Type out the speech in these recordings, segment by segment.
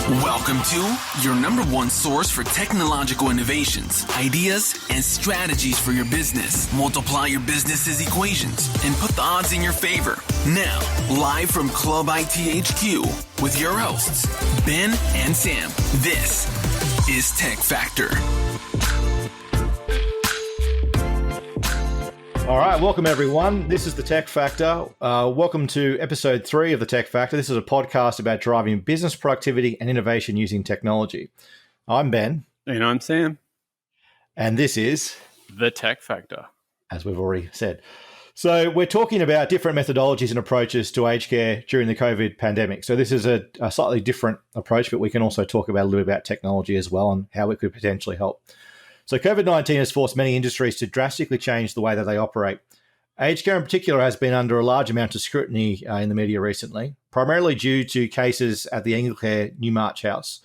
Welcome to your number one source for technological innovations, ideas, and strategies for your business. Multiply your business's equations and put the odds in your favor. Now, live from Club ITHQ with your hosts, Ben and Sam. This is Tech Factor. All right, welcome everyone. This is the Tech Factor. Welcome to episode 3 of the Tech Factor. This is a podcast about driving business productivity and innovation using technology. I'm Ben. And I'm Sam. And this is the Tech Factor, as we've already said. So we're talking about different methodologies and approaches to aged care during the COVID pandemic. So this is a slightly different approach, but we can also talk about a little bit about technology as well and how it could potentially help. So COVID-19 has forced many industries to drastically change the way that they operate. Aged care in particular has been under a large amount of scrutiny in the media recently, primarily due to cases at the Anglicare Newmarch House,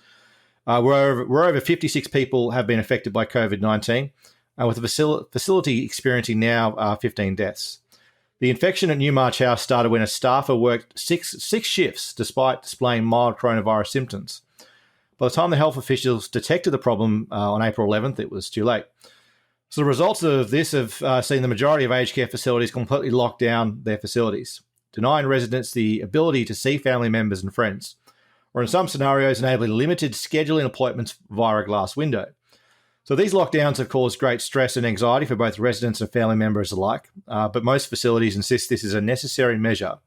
where over 56 people have been affected by COVID-19, with the facility experiencing now 15 deaths. The infection at Newmarch House started when a staffer worked six shifts despite displaying mild coronavirus symptoms. By the time the health officials detected the problem on April 11th, it was too late. So the results of this have seen the majority of aged care facilities completely lock down their facilities, denying residents the ability to see family members and friends, or in some scenarios, enabling limited scheduling appointments via a glass window. So these lockdowns have caused great stress and anxiety for both residents and family members alike, but most facilities insist this is a necessary measure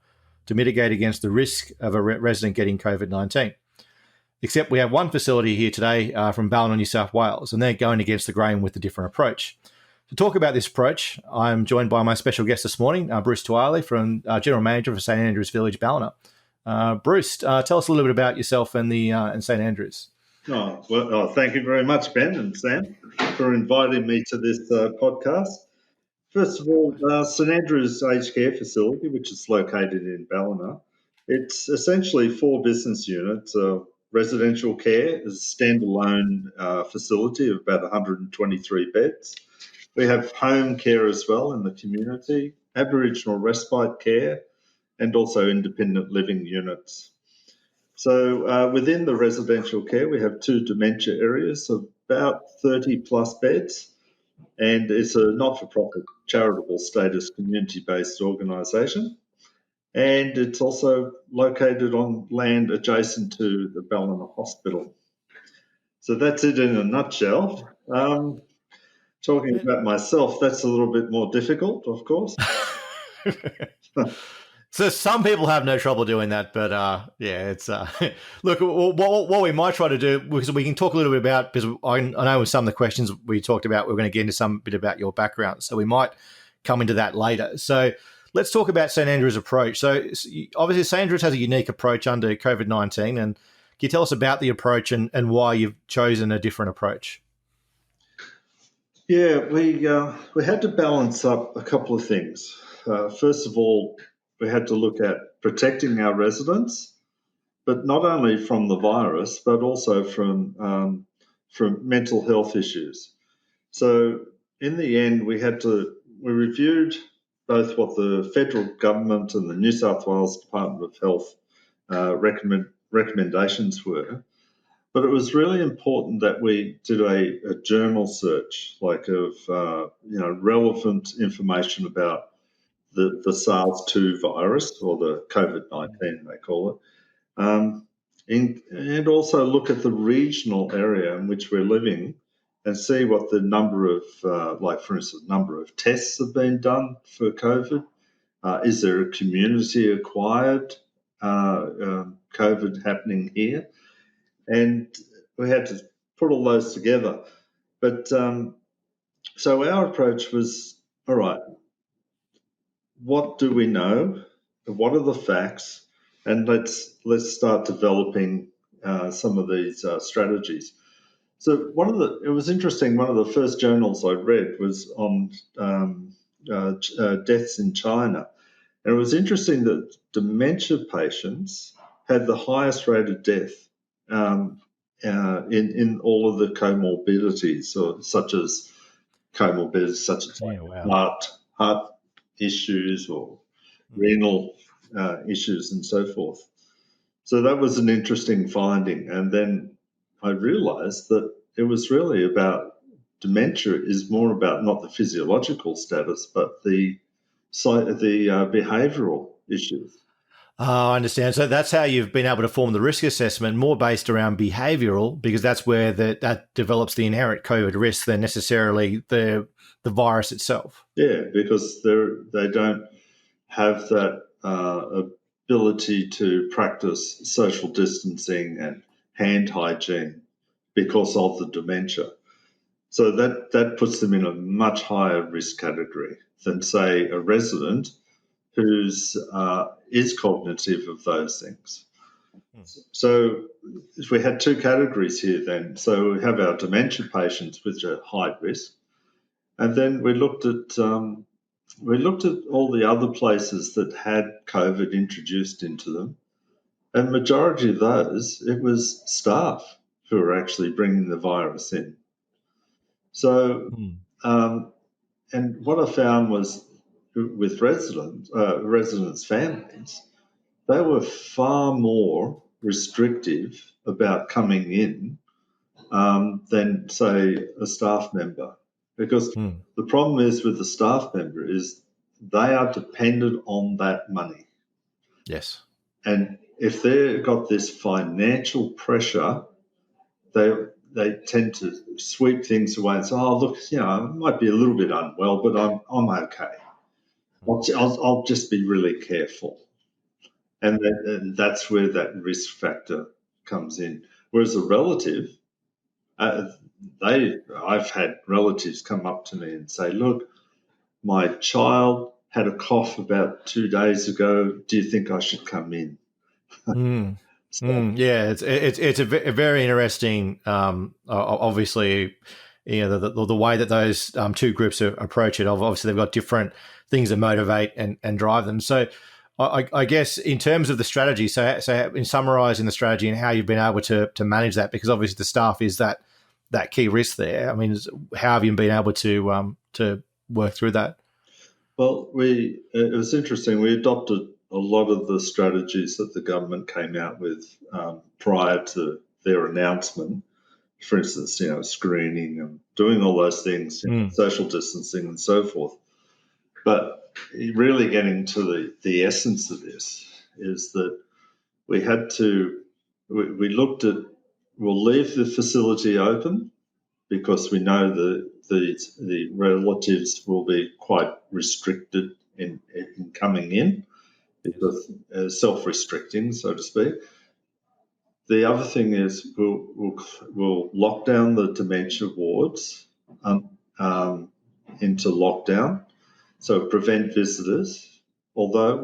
to mitigate against the risk of a resident getting COVID-19. Except we have one facility here today from Ballina, New South Wales, and they're going against the grain with a different approach. To talk about this approach, I'm joined by my special guest this morning, Bruce Tually, from General Manager for St Andrews Village, Ballina. Bruce, tell us a little bit about yourself and St Andrews. Thank you very much, Ben and Sam, for inviting me to this podcast. First of all, St Andrews Aged Care Facility, which is located in Ballina, it's essentially 4 business units. Residential care is a standalone facility of about 123 beds. We have home care as well in the community, Aboriginal respite care, and also independent living units. So within the residential care, we have 2 dementia areas of about 30 plus beds, and it's a not-for-profit charitable status community-based organisation. And it's also located on land adjacent to the Ballina Hospital. So that's it in a nutshell. Talking about myself, that's a little bit more difficult, of course. So some people have no trouble doing that, but it's look, what we might try to do, because we can talk a little bit about, because I know with some of the questions we talked about, we're going to get into some bit about your background, so we might come into that later. So let's talk about St Andrews' approach. So obviously St Andrews has a unique approach under COVID-19, and can you tell us about the approach and why you've chosen a different approach? Yeah, we had to balance up a couple of things. First of all, we had to look at protecting our residents, but not only from the virus, but also from mental health issues. So in the end, we reviewed both what the federal government and the New South Wales Department of Health recommendations were, but it was really important that we did a journal search, of relevant information about the SARS-2 virus, or the COVID-19 they call it, and also look at the regional area in which we're living and see what the number of, for instance, number of tests have been done for COVID. Is there a community-acquired COVID happening here? And we had to put all those together. But so our approach was, all right, what do we know? What are the facts? And let's start developing some of these strategies. So it was interesting. One of the first journals I read was on deaths in China, and it was interesting that dementia patients had the highest rate of death in all of the comorbidities, such as heart issues or renal issues and so forth. So that was an interesting finding. And then I realised that it was really about dementia is more about not the physiological status, but the behavioural issues. Oh, I understand. So that's how you've been able to form the risk assessment, more based around behavioural, because that's where that develops the inherent COVID risk than necessarily the virus itself. Yeah, because they don't have that ability to practice social distancing and hand hygiene because of the dementia. So that puts them in a much higher risk category than, say, a resident who's is cognitive of those things. So if we had two categories here then. So we have our dementia patients, which are high risk, and then we looked at all the other places that had COVID introduced into them, and majority of those, it was staff who were actually bringing the virus in. So, and what I found was with residents' families, they were far more restrictive about coming in than, say, a staff member. Because the problem is with the staff member is they are dependent on that money. Yes. And if they've got this financial pressure, they tend to sweep things away and say, "Oh, look, I might be a little bit unwell, but I'm okay. I'll just be really careful." And that's where that risk factor comes in. Whereas a relative, I've had relatives come up to me and say, "Look, my child had a cough about 2 days ago. Do you think I should come in?" Yeah, it's a very interesting. Obviously, the way that those two groups approach it. Obviously, they've got different things that motivate and drive them. So, I guess in terms of the strategy, so in summarising the strategy and how you've been able to manage that, because obviously the staff is that key risk there. I mean, how have you been able to work through that? Well, it was interesting. We adopted a lot of the strategies that the government came out with prior to their announcement. For instance, screening and doing all those things, social distancing and so forth. But really getting to the essence of this is that we looked at, we'll leave the facility open because we know the relatives will be quite restricted in coming in, because self-restricting, so to speak. The other thing is we'll lock down the dementia wards into lockdown, so prevent visitors. Although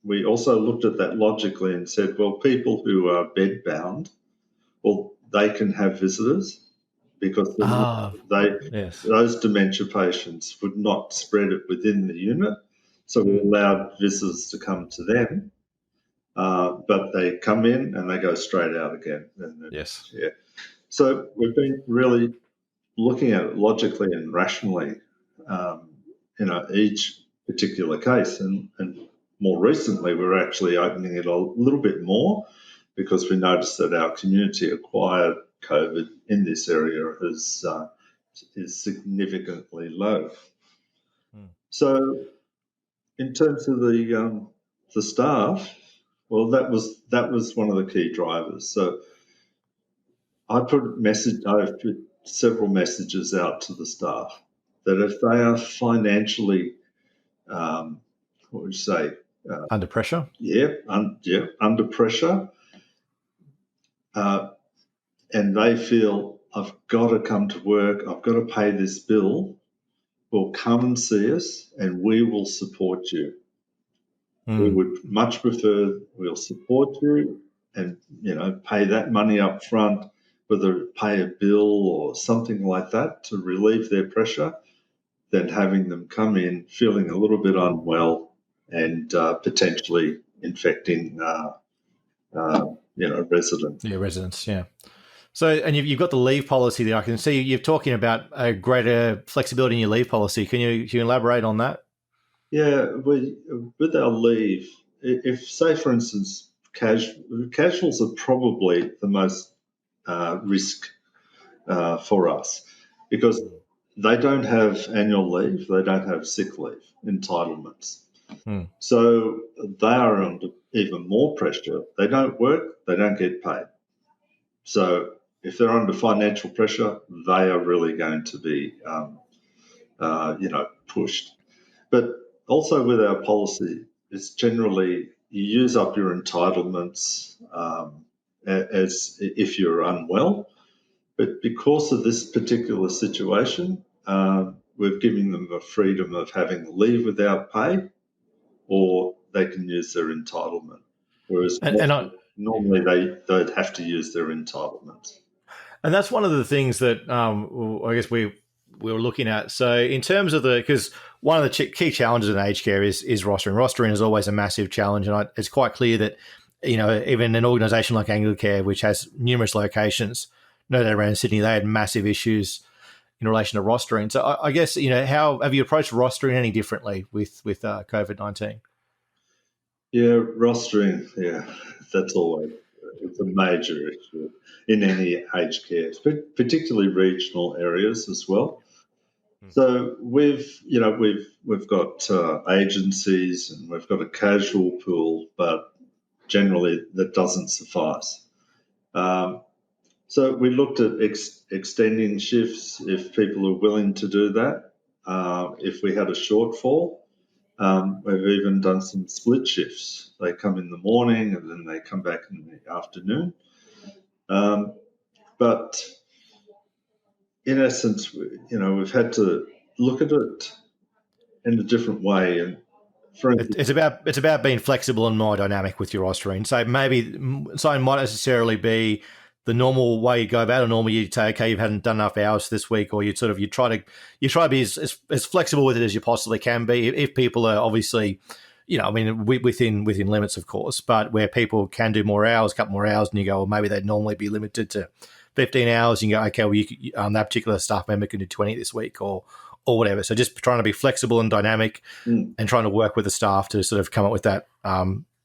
we also looked at that logically and said, well, people who are bedbound, well, they can have visitors because those dementia patients would not spread it within the unit. So we allowed visitors to come to them, but they come in and they go straight out again. Yes. Yeah. So we've been really looking at it logically and rationally, each particular case. And more recently, we're actually opening it a little bit more because we noticed that our community-acquired COVID in this area is significantly low. So in terms of the staff, well, that was one of the key drivers. So I've put several messages out to the staff that if they are financially, what would you say? Under pressure? Under pressure. And they feel, I've got to come to work, I've got to pay this bill, well, come and see us and we will support you. We would much prefer we'll support you and, pay that money up front, whether pay a bill or something like that to relieve their pressure, than having them come in feeling a little bit unwell and potentially infecting, residents. Yeah, residents, yeah. So, and you've got the leave policy there. I can see you're talking about a greater flexibility in your leave policy. Can you elaborate on that? Yeah, with our leave, if, say, for instance, casuals are probably the most risk for us because they don't have annual leave, they don't have sick leave entitlements. So they are under even more pressure. They don't work, they don't get paid. So if they're under financial pressure, they are really going to be, pushed. But also with our policy, it's generally you use up your entitlements as if you're unwell. But because of this particular situation, we're giving them the freedom of having leave without pay, or they can use their entitlement. Whereas normally they'd have to use their entitlements. And that's one of the things that I guess we were looking at. So in terms of because one of the key challenges in aged care is rostering. Rostering is always a massive challenge, and it's quite clear that even an organisation like Anglicare, which has numerous locations, no doubt around Sydney, they had massive issues in relation to rostering. So I guess how have you approached rostering any differently with COVID-19? Yeah, rostering. Yeah, that's always it's a major issue in any aged care, particularly regional areas as well. So we've got agencies and we've got a casual pool, but generally that doesn't suffice. So we looked at extending shifts if people are willing to do that. If we had a shortfall, we've even done some split shifts. They come in the morning and then they come back in the afternoon. But in essence, we've had to look at it in a different way. And it's about being flexible and more dynamic with your rostering. So maybe something might necessarily be the normal way you go about it. Normally you'd say, okay, you haven't done enough hours this week, or you try to be as flexible with it as you possibly can be. If people are obviously, within limits, of course, but where people can do more hours, a couple more hours, and you go, well, maybe they'd normally be limited to 15 hours. You can go, okay, well, that particular staff member can do 20 this week or whatever. So just trying to be flexible and dynamic and trying to work with the staff to sort of come up with that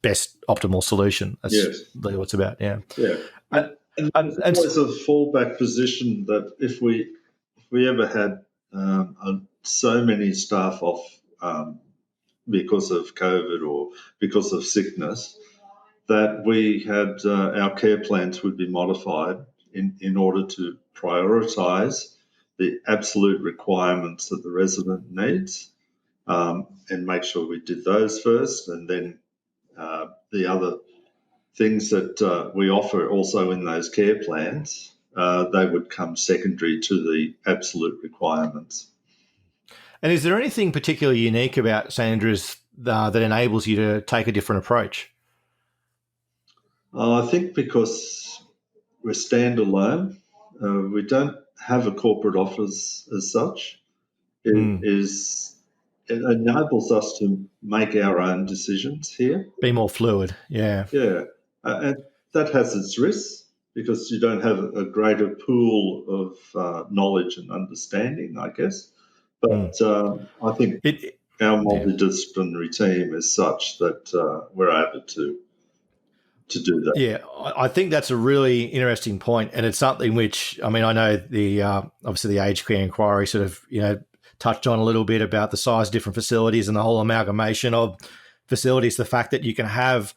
best optimal solution. That's really what it's about. Yeah. Yeah. And always a fallback position that if we ever had so many staff off because of COVID or because of sickness, that we had our care plans would be modified in order to prioritise the absolute requirements that the resident needs and make sure we did those first, and then the other things that we offer also in those care plans, they would come secondary to the absolute requirements. And is there anything particularly unique about St Andrews that enables you to take a different approach? I think because we're standalone, we don't have a corporate office as such. It enables us to make our own decisions here. Be more fluid, yeah. Yeah, and that has its risks because you don't have a greater pool of knowledge and understanding, I guess. But I think our multidisciplinary team is such that we're able to do that. Yeah, I think that's a really interesting point, and it's something which, I know the obviously the aged care inquiry sort of touched on a little bit about the size of different facilities and the whole amalgamation of facilities. The fact that you can have,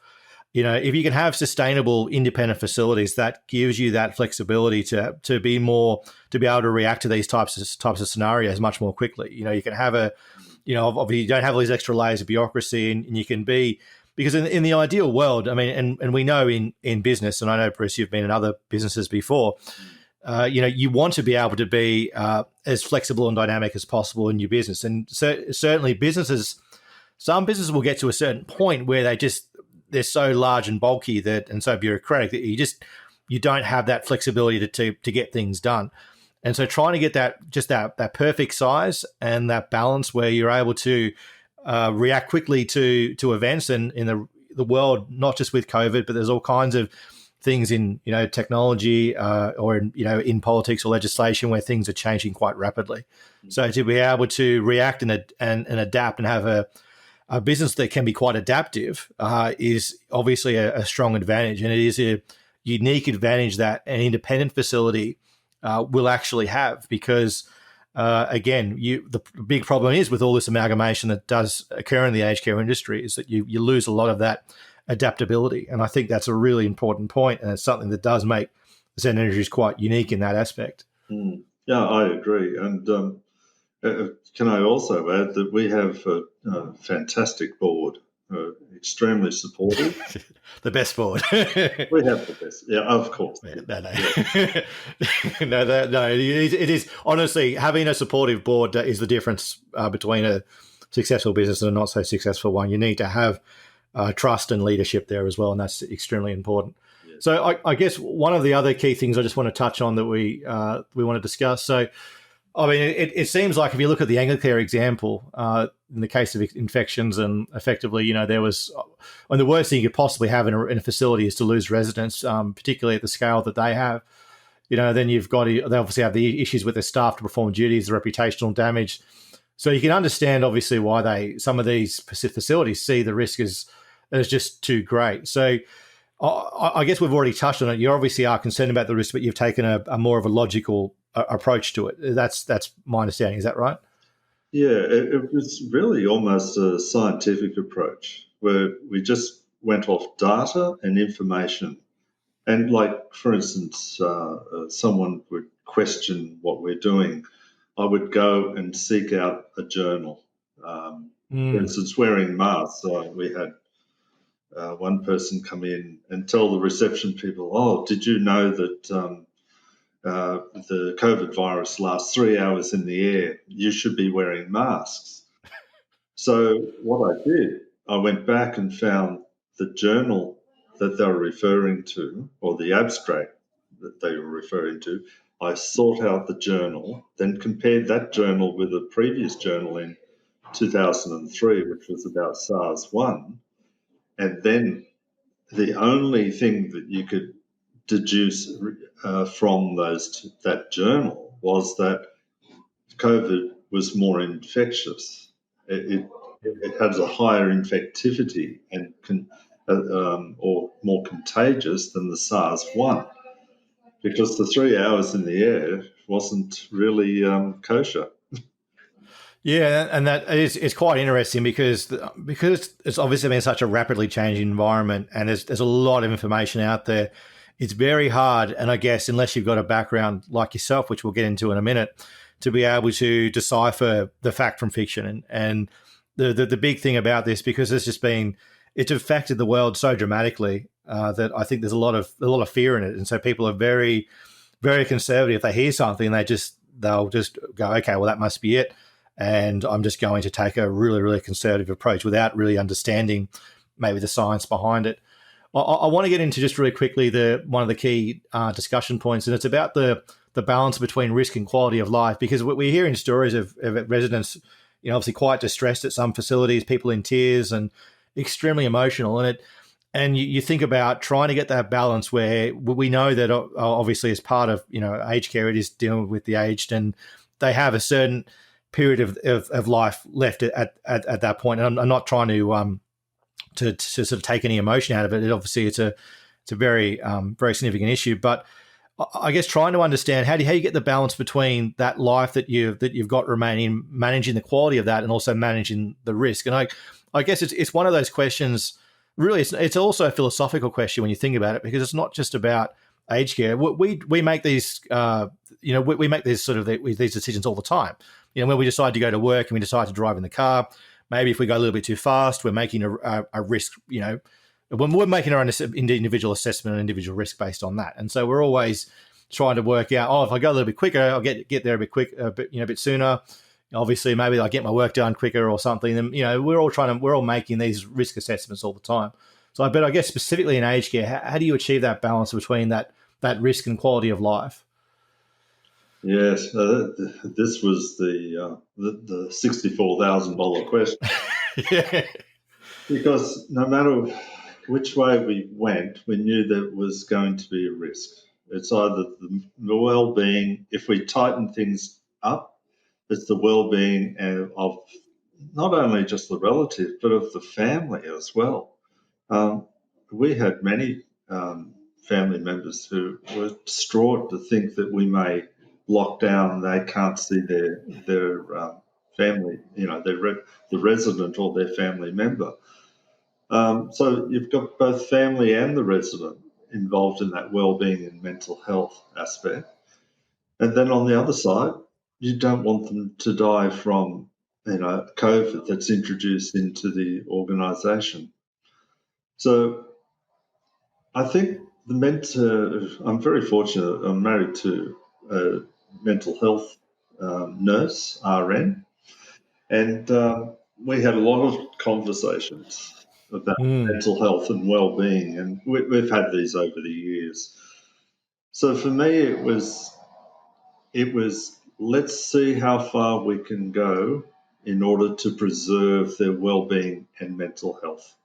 if you can have sustainable independent facilities, that gives you that flexibility to be able to react to these types of scenarios much more quickly. You can have obviously you don't have all these extra layers of bureaucracy, and you can be, because in the ideal world, and we know in business, and I know, Bruce, you've been in other businesses before, you want to be able to be as flexible and dynamic as possible in your business. And certainly some businesses will get to a certain point where they're so large and bulky and so bureaucratic that you don't have that flexibility to get things done. And so trying to get that perfect size and that balance where you're able to react quickly to events and in the world, not just with COVID, but there's all kinds of things in technology or in politics or legislation where things are changing quite rapidly. So to be able to react and adapt and have a business that can be quite adaptive is obviously a strong advantage, and it is a unique advantage that an independent facility will actually have because, again, the big problem is with all this amalgamation that does occur in the aged care industry is that you lose a lot of that adaptability, and I think that's a really important point, and it's something that does make Zen Energies quite unique in that aspect. Yeah, I agree. And can I also add that we have a fantastic board, extremely supportive. The best board. We have the best. Yeah, of course. No. Yeah. No. It is honestly having a supportive board is the difference between a successful business and a not so successful one. You need to have trust and leadership there as well, and that's extremely important. Yeah. So I guess one of the other key things I just want to touch on that we want to discuss. So, I mean, it seems like if you look at the Anglicare example, in the case of infections, and effectively, there was, and the worst thing you could possibly have in a facility is to lose residents, particularly at the scale that they have. Then they obviously have the issues with their staff to perform duties, the reputational damage. So you can understand, obviously, why some of these facilities see the risk as just too great. So I guess we've already touched on it. You obviously are concerned about the risk, but you've taken a more of a logical approach to it. That's my understanding. Is that right? Yeah, it was really almost a scientific approach where we just went off data and information. And like, for instance, someone would question what we're doing. I would go and seek out a journal. For instance, wearing masks. We had one person come in and tell the reception people, "Oh, did you know that the COVID virus lasts 3 hours in the air? You should be wearing masks." So what I did, I went back and found the journal that they were referring to, or the abstract that they were referring to. I sought out the journal, then compared that journal with a previous journal in 2003, which was about SARS-1. And then the only thing that you could deduce from that journal was that COVID was more infectious. It has a higher infectivity and or more contagious than the SARS-1, because the 3 hours in the air wasn't really kosher. Yeah, and that is quite interesting because it's obviously been such a rapidly changing environment, and there's a lot of information out there. It's very hard, and I guess unless you've got a background like yourself, which we'll get into in a minute, to be able to decipher the fact from fiction. And the big thing about this, because it's affected the world so dramatically that I think there's a lot of fear in it, and so people are very, very conservative. If they hear something, they'll just go, okay, well, that must be it. And I'm just going to take a really, really conservative approach without really understanding maybe the science behind it. I want to get into just really quickly one of the key discussion points, and it's about the balance between risk and quality of life, because we're hearing stories of residents, obviously quite distressed at some facilities, people in tears and extremely emotional. And you think about trying to get that balance where we know that obviously as part of aged care, it is dealing with the aged, and they have a certain period of life left at that point. And I'm not trying to sort of take any emotion out of it. Obviously, it's a very very significant issue. But I guess trying to understand how you get the balance between that life that you've got remaining, managing the quality of that, and also managing the risk. And I guess it's one of those questions. Really, it's also a philosophical question when you think about it, because it's not just about aged care. We make these we make these these decisions all the time. When we decide to go to work and we decide to drive in the car, maybe if we go a little bit too fast, we're making a risk, when we're making our own individual assessment and individual risk based on that. And so we're always trying to work out, if I go a little bit quicker, I'll get there a bit sooner. Obviously, maybe I get my work done quicker or something. And, we're all making these risk assessments all the time. So I guess specifically in aged care, how do you achieve that balance between that risk and quality of life? Yes, this was the $64,000 question. Yeah. Because no matter which way we went, we knew there was going to be a risk. It's either the well-being, if we tighten things up, it's the well-being of not only just the relative, but of the family as well. Um, we had many family members who were distraught to think that we may lock down, they can't see their family, the resident or their family member. So you've got both family and the resident involved in that well-being and mental health aspect. And then on the other side, you don't want them to die from, COVID that's introduced into the organisation. So I think I'm very fortunate. I'm married to a mental health nurse, RN, and we had a lot of conversations about mental health and well-being, and we've had these over the years. So for me, it was let's see how far we can go in order to preserve their well-being and mental health.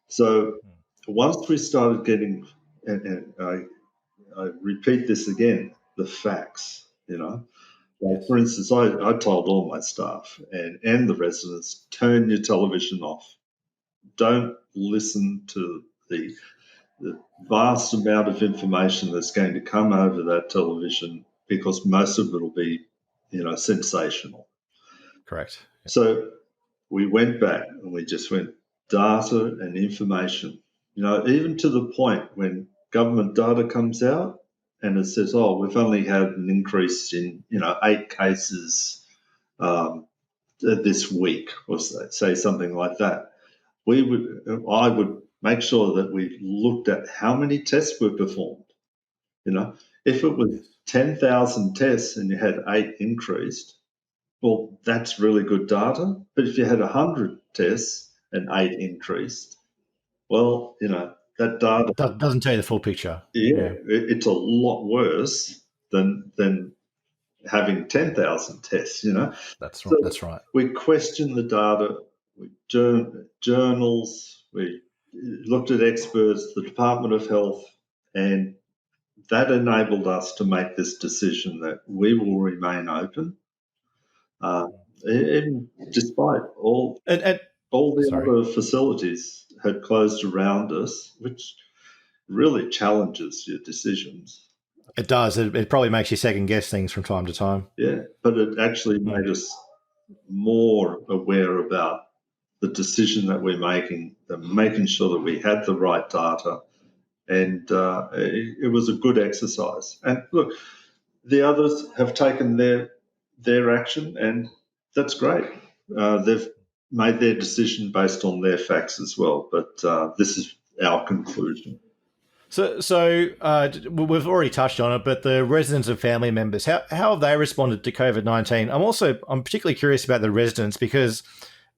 So once we started getting, and I repeat this again, the facts, Like for instance, I told all my staff and the residents, turn your television off. Don't listen to the vast amount of information that's going to come over that television because most of it will be, sensational. Correct. So we went back and we just went data and information, even to the point when government data comes out and it says, oh, we've only had an increase in, 8 cases this week, or say something like that. I would make sure that we looked at how many tests were performed. If it was 10,000 tests and you had 8 increased, well, that's really good data. But if you had 100 tests and 8 increased, well, that data, Doesn't tell you the full picture. it's a lot worse than having 10,000 tests. That's right. So That's right. we questioned the data, we journals, we looked at experts, the Department of Health, and that enabled us to make this decision that we will remain open, even despite all And the sorry. other facilities had closed around us, which really challenges your decisions. It does. It probably makes you second guess things from time to time. Yeah, but it actually made us more aware about the decision that we're making, making sure that we had the right data, and it was a good exercise. And look, the others have taken their action, and that's great. They've made their decision based on their facts as well. But this is our conclusion. So we've already touched on it, but the residents and family members, how have they responded to COVID-19? I'm particularly curious about the residents because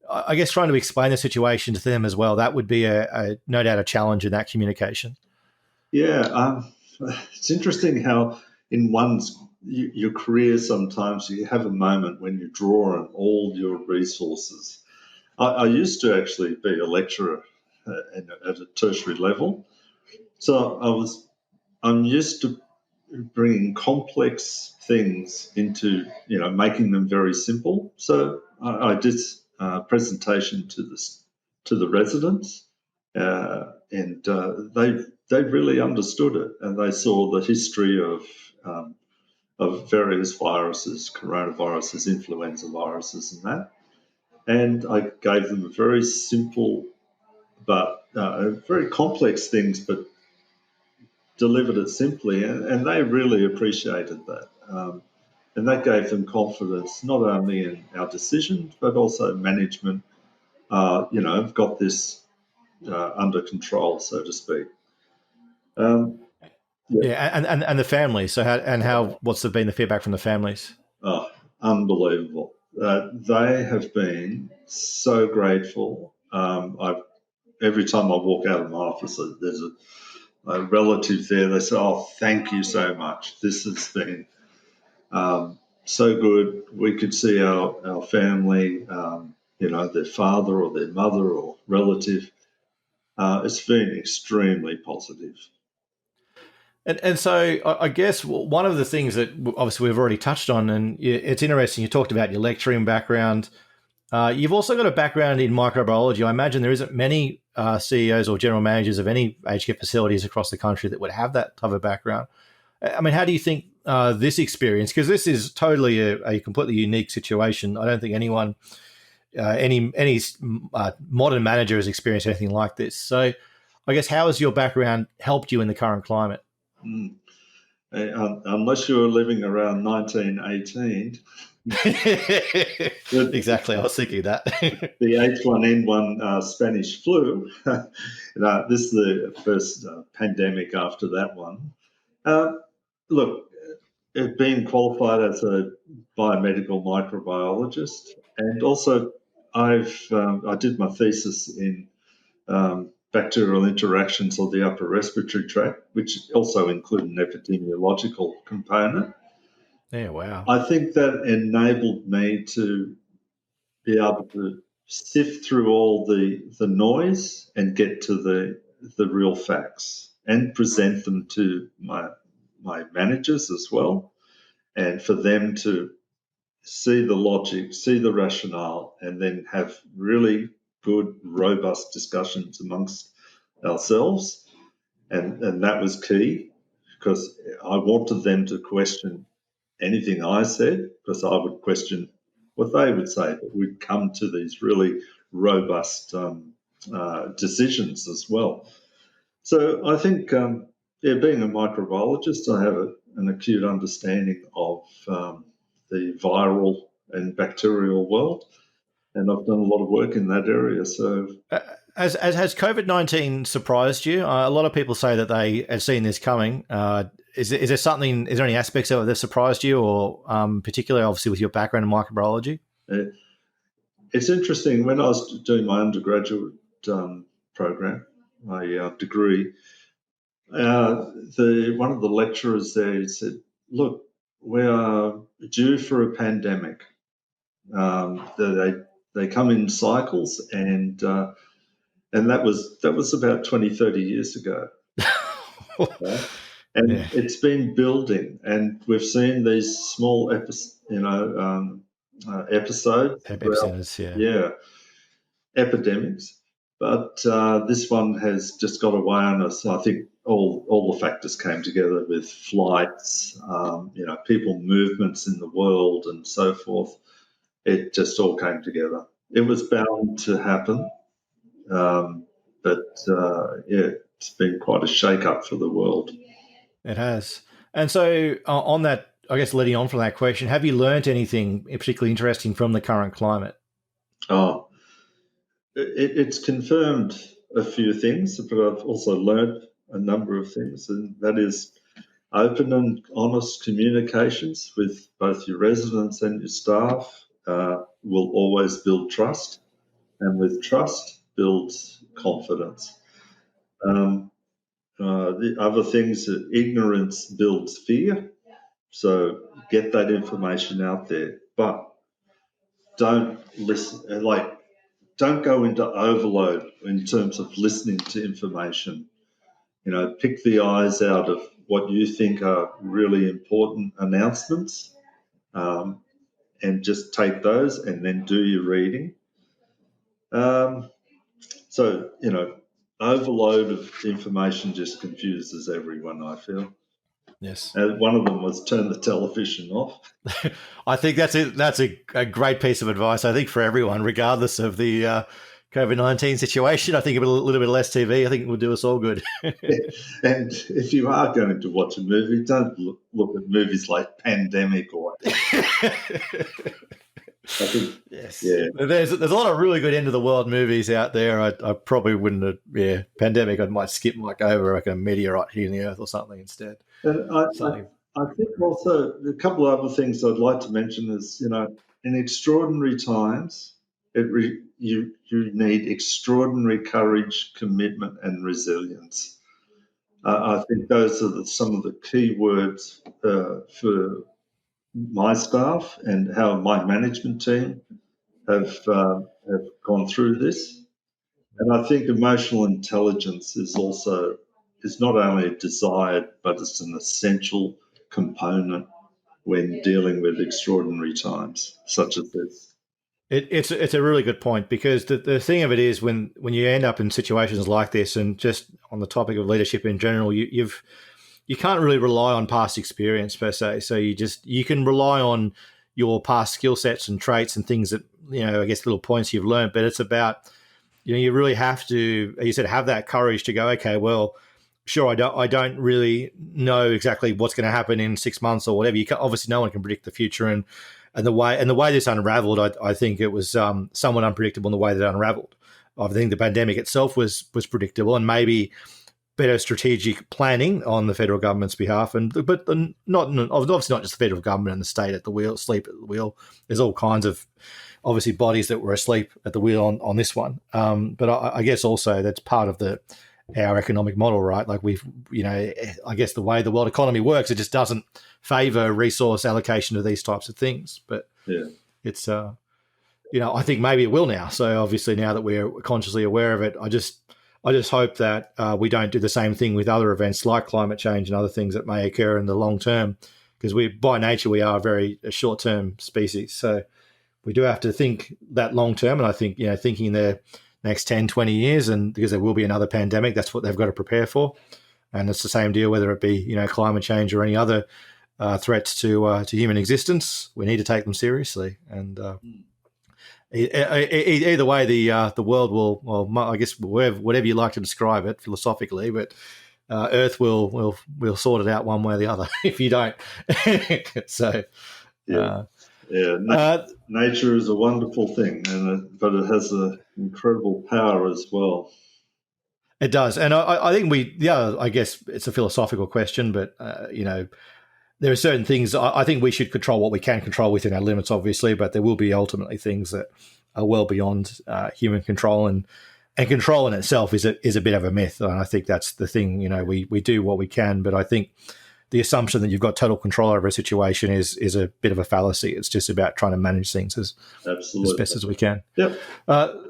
I guess trying to explain the situation to them as well, that would be a no doubt a challenge in that communication. Yeah, it's interesting how in your career sometimes you have a moment when you draw on all your resources. I used to actually be a lecturer at a tertiary level, so I'm used to bringing complex things into making them very simple. So I did a presentation to the residents, and they really understood it, and they saw the history of various viruses, coronaviruses, influenza viruses, and that. And I gave them a very simple but very complex things, but delivered it simply, and they really appreciated that. And that gave them confidence not only in our decisions, but also management, have got this under control, so to speak. And the families. So what's been the feedback from the families? Oh, unbelievable. They have been so grateful. Every time I walk out of my office, there's a relative there. They say, "Oh, thank you so much. This has been so good. We could see our family, their father or their mother or relative." It's been extremely positive. And so I guess one of the things that obviously we've already touched on, and it's interesting, you talked about your lecturing background. You've also got a background in microbiology. I imagine there isn't many CEOs or general managers of any aged care facilities across the country that would have that type of background. I mean, how do you think this experience, because this is totally a completely unique situation. I don't think anyone, any modern manager has experienced anything like this. So I guess how has your background helped you in the current climate? Mm. Unless you were living around 1918. Exactly, I was thinking that. The H1N1 Spanish flu. This is the first pandemic after that one. Look, being qualified as a biomedical microbiologist, and also I did my thesis in bacterial interactions of the upper respiratory tract, which also include an epidemiological component. Yeah, wow. I think that enabled me to be able to sift through all the noise and get to the real facts and present them to my managers as well, and for them to see the logic, see the rationale, and then have really good, robust discussions amongst ourselves. And that was key because I wanted them to question anything I said because I would question what they would say. But we'd come to these really robust decisions as well. So I think, being a microbiologist, I have an acute understanding of the viral and bacterial world, and I've done a lot of work in that area. So, has COVID-19 surprised you? A lot of people say that they have seen this coming. Is there something? Is there any aspects of it that surprised you, or particularly, obviously, with your background in microbiology? It's interesting. When I was doing my undergraduate program, my degree, one of the lecturers there said, "Look, we are due for a pandemic. They come in cycles, and that was about 20, 30 years ago. Okay? And Yeah. it's been building, and we've seen these small episodes throughout, Epicenters, yeah. yeah, epidemics. But this one has just got away on us. I think all the factors came together with flights, people movements in the world, and so forth. It just all came together. It was bound to happen, but it's been quite a shake-up for the world. It has. And so, on that, I guess leading on from that question, have you learnt anything particularly interesting from the current climate? Oh, it's confirmed a few things, but I've also learned a number of things, and that is open and honest communications with both your residents and your staff will always build trust, and with trust builds confidence. The other things, that ignorance builds fear, so get that information out there, but don't listen, don't go into overload in terms of listening to information. Pick the eyes out of what you think are really important announcements, and just take those and then do your reading. So, overload of information just confuses everyone, I feel. Yes. And one of them was turn the television off. I think that's a great piece of advice, I think, for everyone, regardless of the COVID-19 situation. I think a little bit less TV, I think it will do us all good. And if you are going to watch a movie, don't look at movies like Pandemic or I think, yes. yeah. There's a lot of really good end of the world movies out there. I probably wouldn't have, Pandemic, I might skip like over like a meteorite hitting the earth or something instead. And I think also a couple of other things I'd like to mention is, in extraordinary times, you need extraordinary courage, commitment, and resilience. I think those are some of the key words for my staff and how my management team have gone through this. And I think emotional intelligence is not only desired, but it's an essential component when dealing with extraordinary times such as this. It's a really good point, because the thing of it is, when you end up in situations like this, and just on the topic of leadership in general, you can't really rely on past experience per se. So you can rely on your past skill sets and traits and things that, I guess, little points you've learned. But it's about, you really have to, as you said, have that courage to go, okay, well, sure, I don't really know exactly what's going to happen in 6 months or whatever. Obviously no one can predict the future, and the way this unraveled, I think it was somewhat unpredictable in the way that it unraveled. I think the pandemic itself was predictable, and maybe better strategic planning on the federal government's behalf, but not obviously not just the federal government and the state at the wheel, asleep at the wheel. There's all kinds of obviously bodies that were asleep at the wheel on this one. But I guess also that's part of our economic model, right? Like I guess the way the world economy works, it just doesn't favor resource allocation to these types of things. But it's, I think maybe it will now. So obviously now that we're consciously aware of it, I just hope that we don't do the same thing with other events like climate change and other things that may occur in the long term, because by nature, we are a very short-term species. So we do have to think that long term. And I think, thinking the next 10, 20 years, and because there will be another pandemic, that's what they've got to prepare for. And it's the same deal, whether it be, climate change or any other threats to human existence. We need to take them seriously. And either way, the world will, well, I guess whatever you like to describe it philosophically, but Earth will sort it out one way or the other if you don't. So, nature is a wonderful thing, but it has an incredible power as well. It does, and I think I guess it's a philosophical question, but there are certain things I think we should control what we can control within our limits, obviously, but there will be ultimately things that are well beyond human control, and control in itself is a bit of a myth. And I think that's the thing. We do what we can, but I think the assumption that you've got total control over a situation is a bit of a fallacy. It's just about trying to manage things as best as we can. Yep.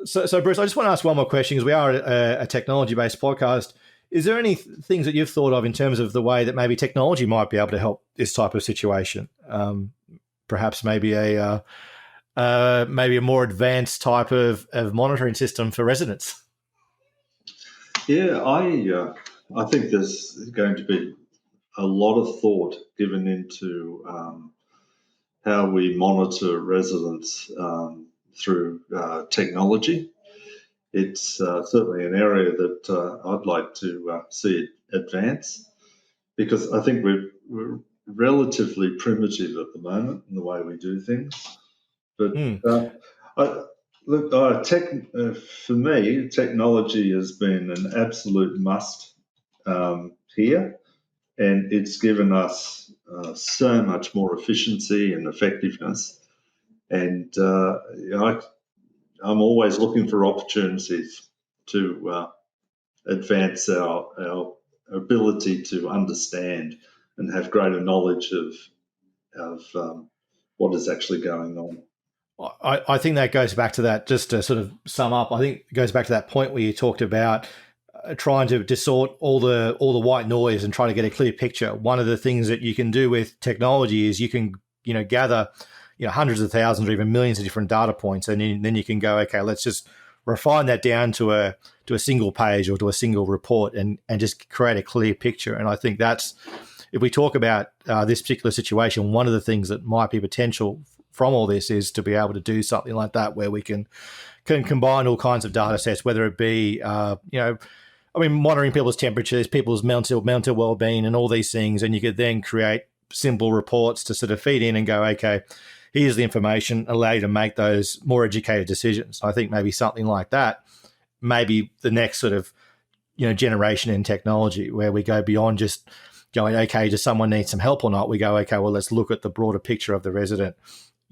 So Bruce, I just want to ask one more question, because we are a technology-based podcast. Is there any things that you've thought of in terms of the way that maybe technology might be able to help this type of situation? Perhaps maybe a more advanced type of monitoring system for residents? Yeah, I think there's going to be a lot of thought given into how we monitor residents through technology. It's certainly an area that I'd like to see it advance, because I think we're relatively primitive at the moment in the way we do things. But for me, technology has been an absolute must here. And it's given us so much more efficiency and effectiveness. And I'm always looking for opportunities to advance our ability to understand and have greater knowledge of what is actually going on. I think that goes back to that, just to sort of sum up, I think it goes back to that point where you talked about trying to distort all the white noise and try to get a clear picture. One of the things that you can do with technology is you can gather hundreds of thousands or even millions of different data points, and then you can go, okay, let's just refine that down to a single page or to a single report, and just create a clear picture. And I think that's, if we talk about this particular situation, one of the things that might be potential from all this is to be able to do something like that, where we can combine all kinds of data sets, whether it be monitoring people's temperatures, people's mental well-being, and all these things. And you could then create simple reports to sort of feed in and go, okay, here's the information, allow you to make those more educated decisions. I think maybe something like that, maybe the next sort of, generation in technology, where we go beyond just going, okay, does someone need some help or not? We go, okay, well, let's look at the broader picture of the resident,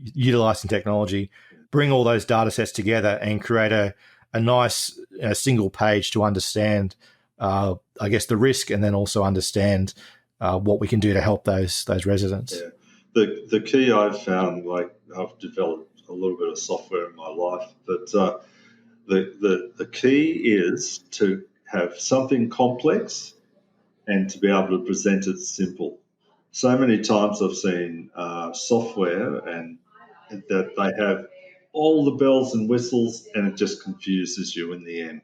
utilizing technology, bring all those data sets together and create a nice single page to understand, I guess, the risk, and then also understand what we can do to help those residents. Yeah. The key I've found, like I've developed a little bit of software in my life, but the key is to have something complex and to be able to present it simple. So many times I've seen software and that they have all the bells and whistles, and it just confuses you in the end.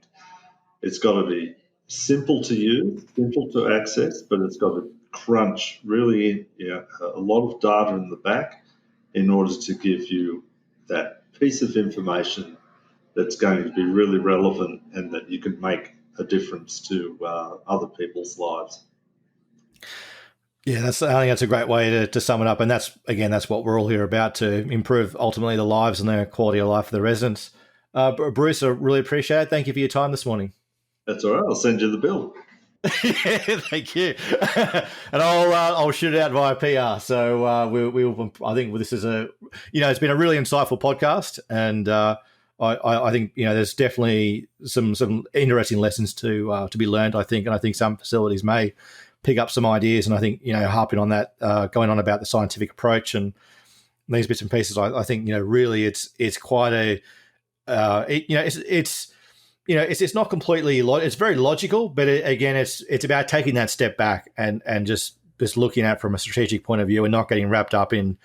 It's got to be simple to use, simple to access, but it's got to crunch really a lot of data in the back in order to give you that piece of information that's going to be really relevant and that you can make a difference to other people's lives. Yeah, I think that's a great way to sum it up. And that's what we're all here about, to improve ultimately the lives and the quality of life of the residents. Bruce, I really appreciate it. Thank you for your time this morning. That's all right. I'll send you the bill. Yeah, thank you. And I'll shoot it out via PR. So I think this is it's been a really insightful podcast, and I think there's definitely some interesting lessons to be learned. I think some facilities may pick up some ideas, and I think harping on that, going on about the scientific approach and these bits and pieces. I think really it's quite a it's not completely it's very logical, but it's about taking that step back and just looking at it from a strategic point of view and not getting wrapped up in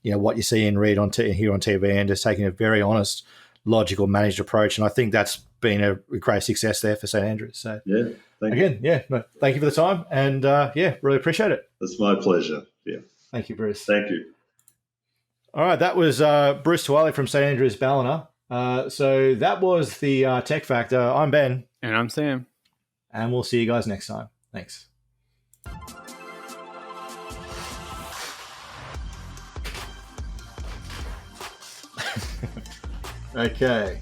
what you see and read here on TV, and just taking a very honest, logical, managed approach. And I think that's been a great success there for St Andrews. So thank you for the time, and really appreciate it. It's my pleasure. Yeah, thank you, Bruce. Thank you. All right, that was Bruce Tually from St Andrews Ballina. So that was the Tech Factor. I'm Ben. And I'm Sam. And we'll see you guys next time. Thanks. Okay.